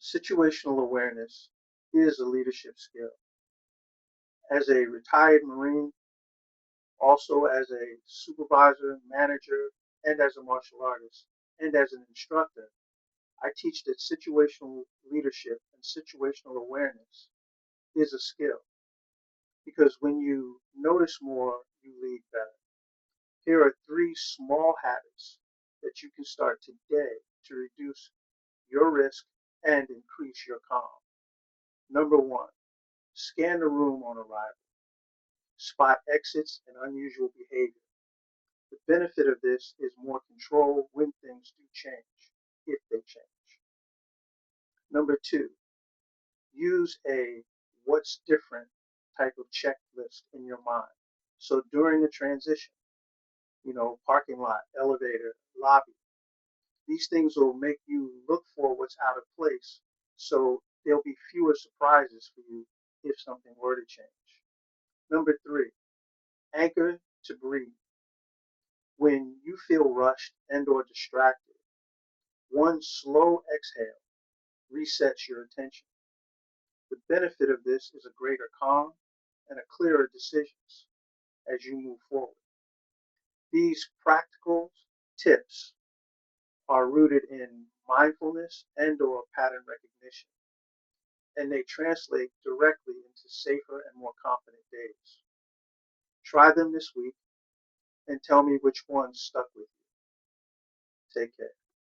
Situational awareness is a leadership skill. As a retired Marine, also as a supervisor, manager, and as a martial artist, and as an instructor, I teach that situational leadership and situational awareness is a skill because when you notice more, you lead better. Here are three small habits that you can start today to reduce your risk and increase your calm. Number one, scan the room on arrival. Spot exits and unusual behavior. The benefit of this is more control when things do change, if they change. Number two, use a what's different type of checklist in your mind. So during the transition, parking lot, elevator, lobby, these things will make you look for what's out of place. So there'll be fewer surprises for you if something were to change. Number three, anchor to breathe. When you feel rushed and or distracted, one slow exhale resets your attention. The benefit of this is a greater calm and a clearer decisions as you move forward. These practical tips are rooted in mindfulness and or pattern recognition, and they translate directly into safer and more confident days. Try them this week and tell me which one stuck with you. Take care.